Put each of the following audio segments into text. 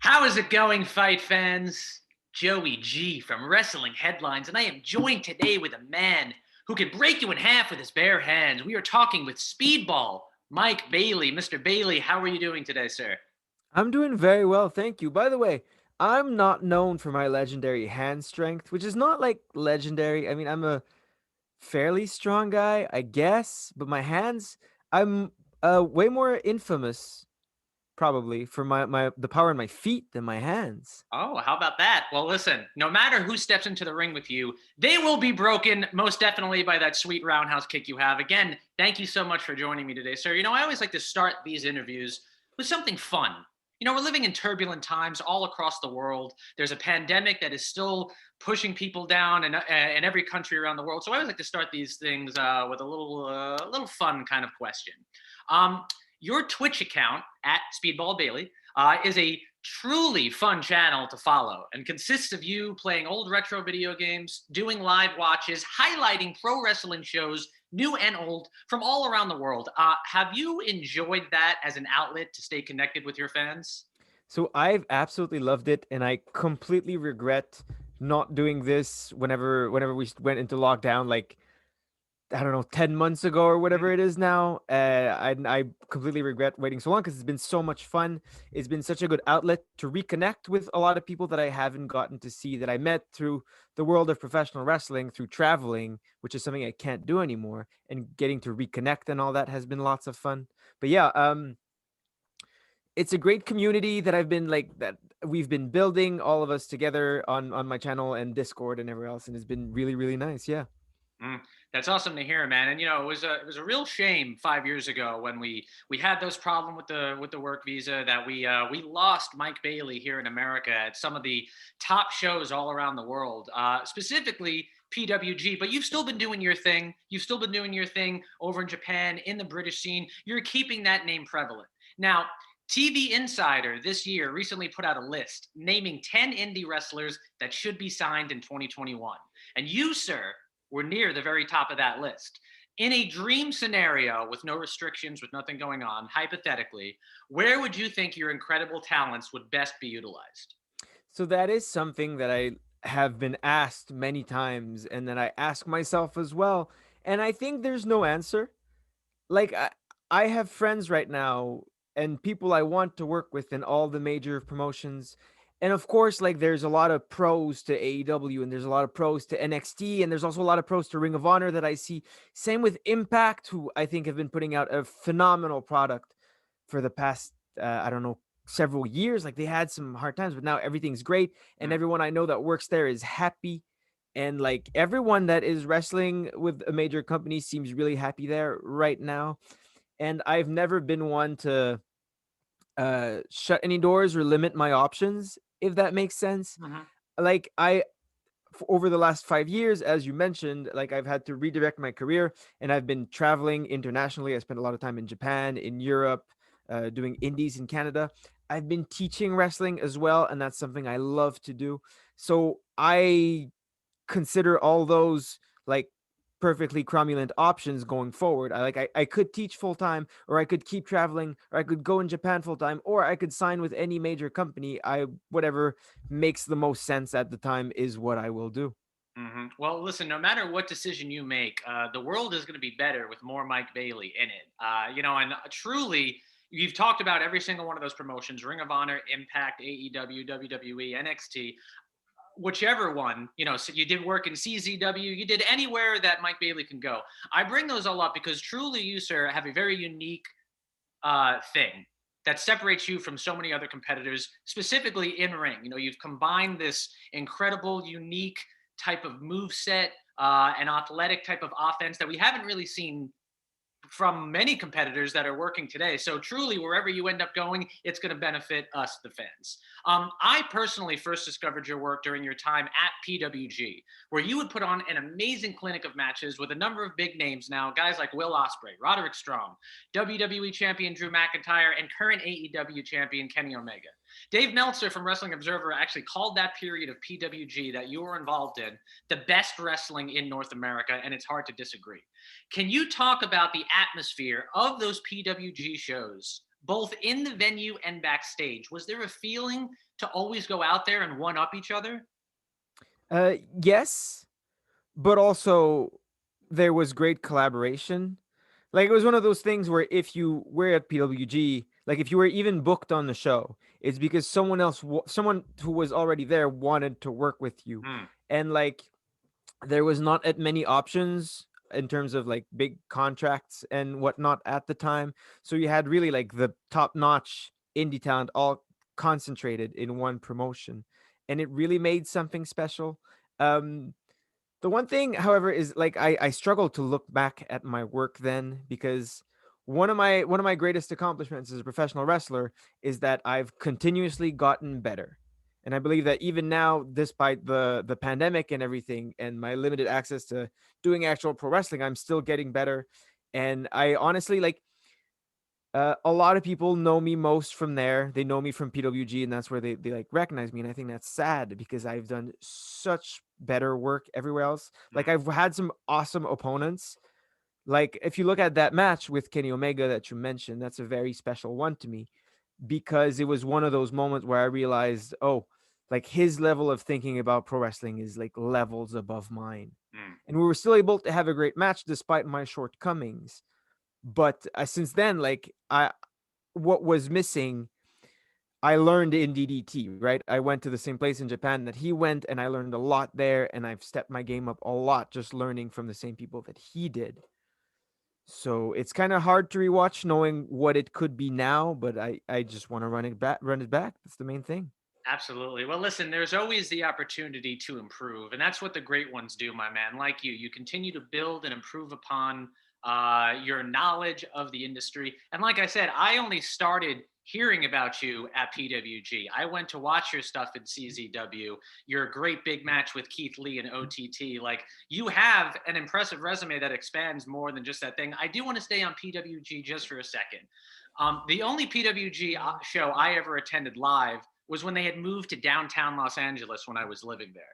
How is it going, fight fans? Joey G from Wrestling Headlines, and I am joined today with a man who can break you in half with his bare hands. We are talking with Speedball, Mike Bailey. Mr. Bailey, how are you doing today, sir? I'm doing very well, thank you. By the way, I'm not known for my legendary hand strength, which is not like legendary. I mean, I'm a fairly strong guy, I guess, but my hands, I'm way more infamous probably for my the power in my feet than my hands. Oh, how about that? Well, listen, no matter who steps into the ring with you, they will be broken most definitely by that sweet roundhouse kick you have. Again, thank you so much for joining me today, sir. I always like to start these interviews with something fun. We're living in turbulent times all across the world. There's a pandemic that is still pushing people down in every country around the world. So I always like to start these things with a little fun kind of question. Um, your Twitch account at Speedball Bailey is a truly fun channel to follow and consists of you playing old retro video games, doing live watches, highlighting pro wrestling shows, new and old, from all around the world. Have you enjoyed that as an outlet to stay connected with your fans? So I've absolutely loved it, and I completely regret not doing this whenever we went into lockdown. Like I don't know, 10 months ago or whatever it is now. I completely regret waiting so long because it's been so much fun. It's been such a good outlet to reconnect with a lot of people that I haven't gotten to see that I met through the world of professional wrestling, through traveling, which is something I can't do anymore. And getting to reconnect and all that has been lots of fun. But yeah, it's a great community that we've been building all of us together on my channel and Discord and everywhere else, and it's been really really nice. Yeah. Mm, that's awesome to hear, man. And it was a real shame 5 years ago when we had those problem with the work visa that we lost Mike Bailey here in America at some of the top shows all around the world, specifically PWG. But you've still been doing your thing. You've still been doing your thing over in Japan in the British scene. You're keeping that name prevalent. Now, TV Insider this year recently put out a list naming 10 indie wrestlers that should be signed in 2021. And you, sir, we're near the very top of that list. In a dream scenario with no restrictions, with nothing going on, hypothetically, where would you think your incredible talents would best be utilized? So that is something that I have been asked many times and that I ask myself as well. And I think there's no answer. Like I have friends right now and people I want to work with in all the major promotions. And of course, like there's a lot of pros to AEW and there's a lot of pros to NXT and there's also a lot of pros to Ring of Honor that I see. Same with Impact, who I think have been putting out a phenomenal product for the past I don't know, several years. Like they had some hard times, but now everything's great and Mm. everyone I know that works there is happy, and like everyone that is wrestling with a major company seems really happy there right now. And I've never been one to shut any doors or limit my options, if that makes sense. Mhm. Like over the last 5 years, as you mentioned, like I've had to redirect my career and I've been traveling internationally. I spent a lot of time in Japan, in Europe, doing indies in Canada. I've been teaching wrestling as well, and that's something I love to do. So I consider all those like perfectly cromulent options going forward. I could teach full time, or I could keep traveling, or I could go in Japan full time, or I could sign with any major company. I Whatever makes the most sense at the time is what I will do. Well, listen, no matter what decision you make, the world is going to be better with more Mike Bailey in it. And truly, you've talked about every single one of those promotions: Ring of Honor, Impact, AEW, WWE, NXT. Whichever one, so you did work in CZW, you did anywhere that Mike Bailey can go. I bring those all up because truly you, sir, have a very unique thing that separates you from so many other competitors, specifically in ring. You've combined this incredible, unique type of move set, and athletic type of offense that we haven't really seen from many competitors that are working today. So truly, wherever you end up going, it's going to benefit us, the fans. I personally first discovered your work during your time at PWG, where you would put on an amazing clinic of matches with a number of big names now, guys like Will Ospreay, Roderick Strong, WWE champion Drew McIntyre, and current AEW champion Kenny Omega. Dave Meltzer from Wrestling Observer actually called that period of PWG that you were involved in the best wrestling in North America, and it's hard to disagree. Can you talk about the atmosphere of those PWG shows both in the venue and backstage. Was there a feeling to always go out there and one up each other? Yes, but also there was great collaboration. Like it was one of those things where if you were at PWG, like if you were even booked on the show, it's because someone else, someone who was already there wanted to work with you, Mm, and like there was not at many options in terms of like big contracts and whatnot at the time. So you had really like the top notch indie talent all concentrated in one promotion, and it really made something special. Um, the one thing, however, is like I struggle to look back at my work then, because one of my greatest accomplishments as a professional wrestler is that I've continuously gotten better. And I believe that even now, despite the pandemic and everything and my limited access to doing actual pro wrestling, I'm still getting better. And I honestly like a lot of people know me most from there. They know me from PWG, and that's where they like recognize me. And I think that's sad because I've done such better work everywhere else. Like mm, I've had some awesome opponents. Like if you look at that match with Kenny Omega that you mentioned, that's a very special one to me because it was one of those moments where I realized, oh, like his level of thinking about pro wrestling is like levels above mine. mm. And we were still able to have a great match despite my shortcomings. But since then, like I what was missing, I learned in DDT, right? I went to the same place in Japan that he went, and I learned a lot there, and I've stepped my game up a lot just learning from the same people that he did. So it's kind of hard to rewatch knowing what it could be now, but I just want to run it back. That's the main thing. Absolutely. Well, listen, there's always the opportunity to improve, and that's what the great ones do, my man. Like you continue to build and improve upon your knowledge of the industry. And like I said, I only started hearing about you at PWG. I went to watch your stuff in CZW, your great big match with Keith Lee and OTT. Like you have an impressive resume that expands more than just that thing. I do want to stay on PWG just for a second. The only PWG show I ever attended live was when they had moved to downtown Los Angeles when I was living there.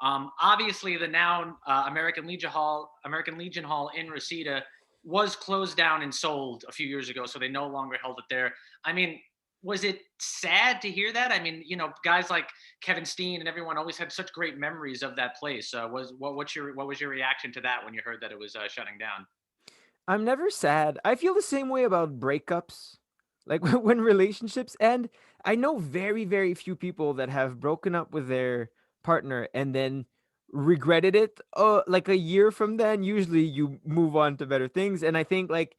Obviously, the now American Legion Hall in Reseda was closed down and sold a few years ago, so they no longer held it there. I mean, was it sad to hear that? I mean, guys like Kevin Steen and everyone always had such great memories of that place. What was your reaction to that when you heard that it was shutting down? I'm never sad. I feel the same way about breakups. Like when relationships end, I know very, very few people that have broken up with their partner and then regretted it. Like a year from then, usually you move on to better things. And I think like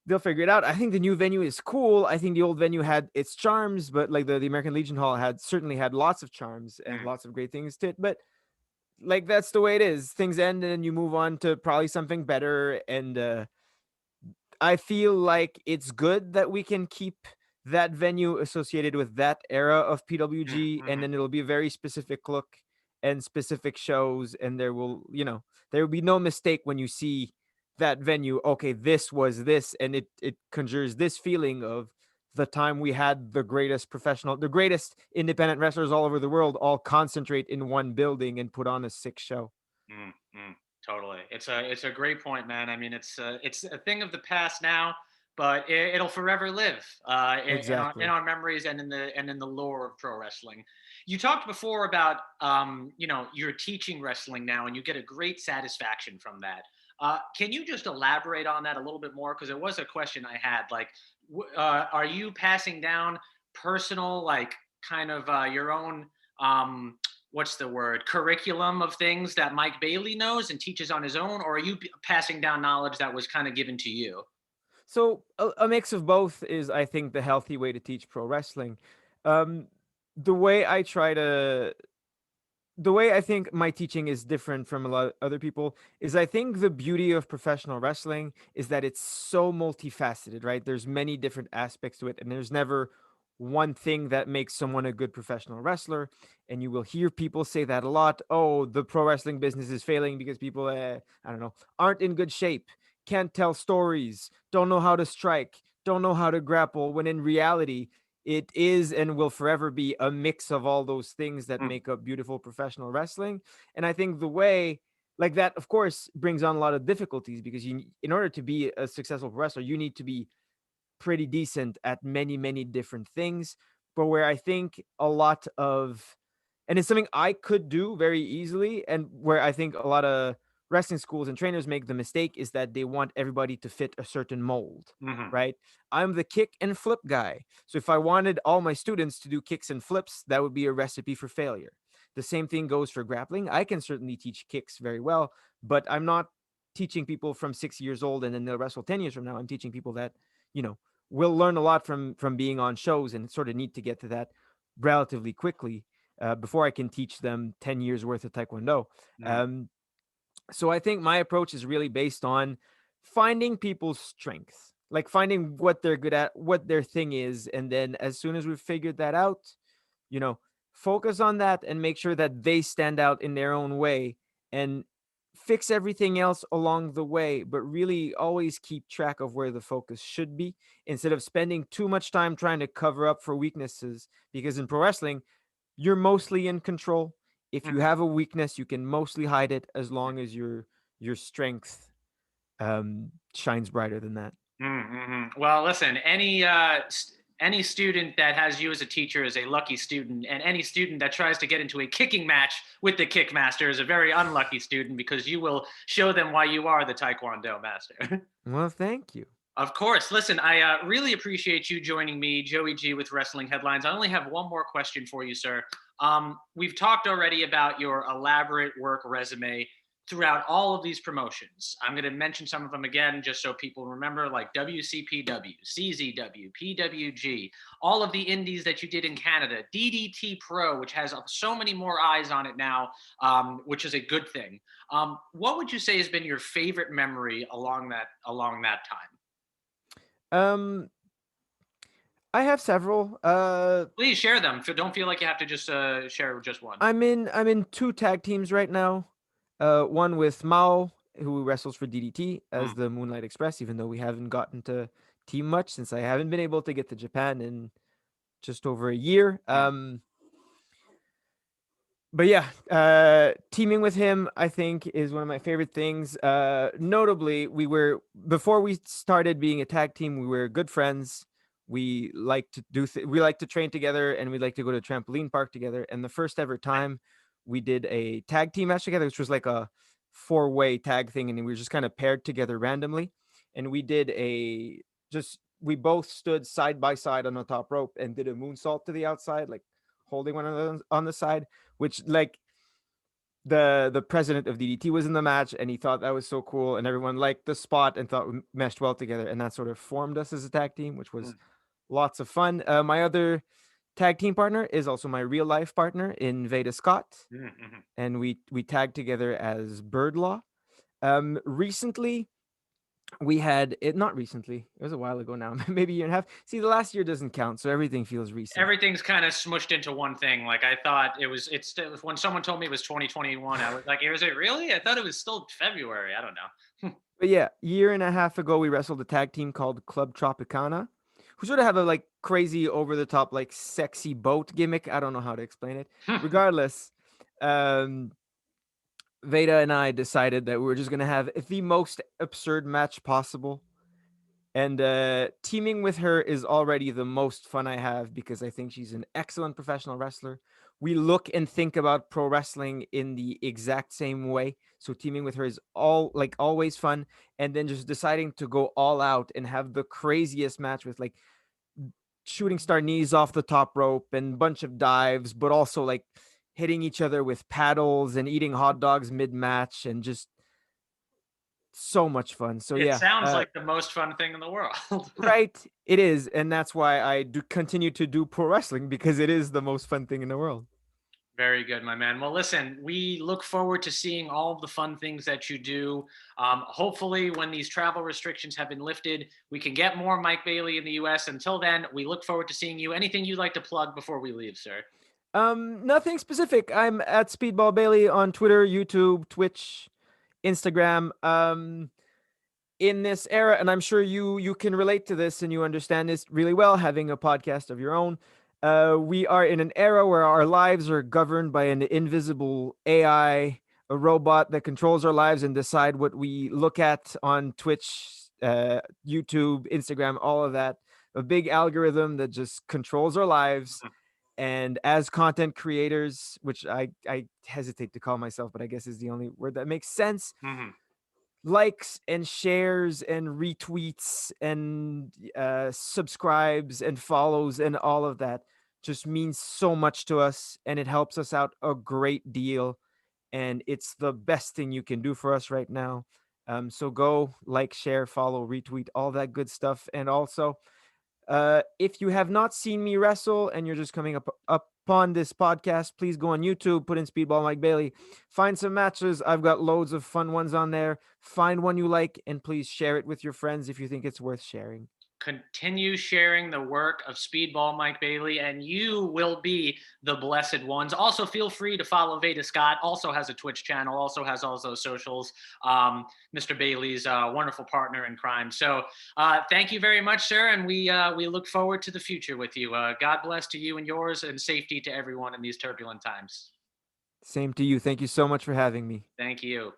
they'll figure it out. I think the new venue is cool. I think the old venue had its charms, but like the American Legion Hall had certainly had lots of charms and Mm, lots of great things to it. But like that's the way it is. Things end and then you move on to probably something better. And I feel like it's good that we can keep that venue associated with that era of mm, PWG, and mhm, then it'll be a very specific look and specific shows, and there will be no mistake when you see that venue. Okay, this was this, and it conjures this feeling of the time we had the greatest independent wrestlers all over the world all concentrate in one building and put on a sick show. mm, mm. Totally. It's a great point, man. I mean, it's a thing of the past now, but it'll forever live in Exactly. our memories and in the lore of pro wrestling. You talked before about you're teaching wrestling now, and you get a great satisfaction from that. Can you just elaborate on that a little bit more? Because it was a question I had. Like, are you passing down personal, like, kind of your own what's the word, curriculum of things that Mike Bailey knows and teaches on his own, or are you passing down knowledge that was kind of given to you? So a mix of both is, I think, the healthy way to teach pro wrestling. Um, the way I try to, the way I think my teaching is different from a lot of other people is I think the beauty of professional wrestling is that it's so multifaceted, right? There's many different aspects to it, and there's never one thing that makes someone a good professional wrestler. And you will hear people say that a lot. Oh, the pro wrestling business is failing because people, I don't know, aren't in good shape, can't tell stories, don't know how to strike, don't know how to grapple. When in reality, it is and will forever be a mix of all those things that Mm, make up beautiful professional wrestling. And I think the way like that, of course, brings on a lot of difficulties because in order to be a successful wrestler, you need to be pretty decent at many, many different things, but where I think a lot of, and it's something I could do very easily, and where I think a lot of wrestling schools and trainers make the mistake is that they want everybody to fit a certain mold, Hmm. right? I'm the kick and flip guy. So if I wanted all my students to do kicks and flips, that would be a recipe for failure. The same thing goes for grappling. I can certainly teach kicks very well, but I'm not teaching people from 6 years old and then they'll wrestle 10 years from now. I'm teaching people that, you know, will learn a lot from being on shows and sort of need to get to that relatively quickly before I can teach them 10 years worth of Taekwondo. Um, so I think my approach is really based on finding people's strengths, like finding what they're good at, what their thing is. And then as soon as we've figured that out, you know, focus on that and make sure that they stand out in their own way and fix everything else along the way, but really always keep track of where the focus should be instead of spending too much time trying to cover up for weaknesses. Because in pro wrestling, you're mostly in control. If you have a weakness, you can mostly hide it as long as your strength shines brighter than that. Mm-hmm. Well, listen, any student that has you as a teacher is a lucky student, and any student that tries to get into a kicking match with the kickmaster is a very unlucky student because you will show them why you are the Taekwondo master. Well, thank you. Of course. Listen, I really appreciate you joining me, Joey G, with Wrestling Headlines. I only have one more question for you, sir. We've talked already about your elaborate work resume throughout all of these promotions. I'm going to mention some of them again just so people remember, like WCPW, CZW, PWG, all of the indies that you did in Canada, DDT Pro, which has so many more eyes on it now, which is a good thing. What would you say has been your favorite memory along that time? Um, I have several. Please share them. Don't feel like you have to just share just one. I'm in two tag teams right now. One with Mao, who wrestles for DDT as Mm, the Moonlight Express, even though we haven't gotten to team much since I haven't been able to get to Japan in just over a year. mm, But yeah, teaming with him, I think, is one of my favorite things. Notably, before we started being a tag team, we were good friends. We like to we like to train together, and we like to go to trampoline park together. And the first ever time we did a tag team match together, which was like a four-way tag thing, and we were just kind of paired together randomly. And we did we both stood side by side on the top rope and did a moonsault to the outside, like holding one another on the side, which like the president of DDT was in the match and he thought that was so cool and everyone liked the spot and thought we meshed well together, and that sort of formed us as a tag team, which was mm, lots of fun. My other tag team partner is also my real life partner in Veda Scott, mm, mhm. and we tagged together as Bird Law. Recently we had it, not recently, it was a while ago now, maybe a year and a half. See, the last year doesn't count, so everything feels recent. Everything's kind of smushed into one thing. Like I thought it's when someone told me it was 2021, I was like, is it really? I thought it was still February. I don't know. But yeah, year and a half ago, we wrestled a tag team called Club Tropicana, who sort of have a like crazy, over the top, like sexy boat gimmick. I don't know how to explain it. Regardless, um, Veda and I decided that we were just gonna have the most absurd match possible. And teaming with her is already the most fun I have because I think she's an excellent professional wrestler. We look and think about pro wrestling in the exact same way. So teaming with her is always fun. And then just deciding to go all out and have the craziest match with like shooting star knees off the top rope and bunch of dives, but also like hitting each other with paddles and eating hot dogs mid match and just so much fun. So It yeah, sounds like the most fun thing in the world. right, it is, and that's why I do continue to do pro wrestling, because it is the most fun thing in the world. Very good, my man. Well, listen, we look forward to seeing all of the fun things that you do. Hopefully, when these travel restrictions have been lifted, we can get more Mike Bailey in the US. Until then, we look forward to seeing you. Anything you'd like to plug before we leave, sir? Nothing specific. I'm at Speedball Bailey on Twitter, YouTube, Twitch, Instagram. In this era, and I'm sure you can relate to this and you understand this really well, having a podcast of your own. We are in an era where our lives are governed by an invisible AI, a robot that controls our lives and decide what we look at on Twitch, YouTube, Instagram, all of that. a big algorithm that just controls our lives. Mhm. And as content creators, which I hesitate to call myself, but I guess is the only word that makes sense, Mhm. likes and shares and retweets and subscribes and follows and all of that just means so much to us, and it helps us out a great deal, and it's the best thing you can do for us right now. So go like, share, follow, retweet, all that good stuff. And also, if you have not seen me wrestle and you're just coming up upon this podcast, please go on YouTube, put in Speedball Mike Bailey, find some matches. I've got loads of fun ones on there. Find one you like, and please share it with your friends if you think it's worth sharing. Continue sharing the work of Speedball Mike Bailey, and you will be the blessed ones. Also, feel free to follow Veda Scott. Also has a Twitch channel. Also has all those socials. Mr. Bailey's wonderful partner in crime. So, thank you very much, sir, and we look forward to the future with you. God bless to you and yours, and safety to everyone in these turbulent times. Same to you. Thank you so much for having me. Thank you.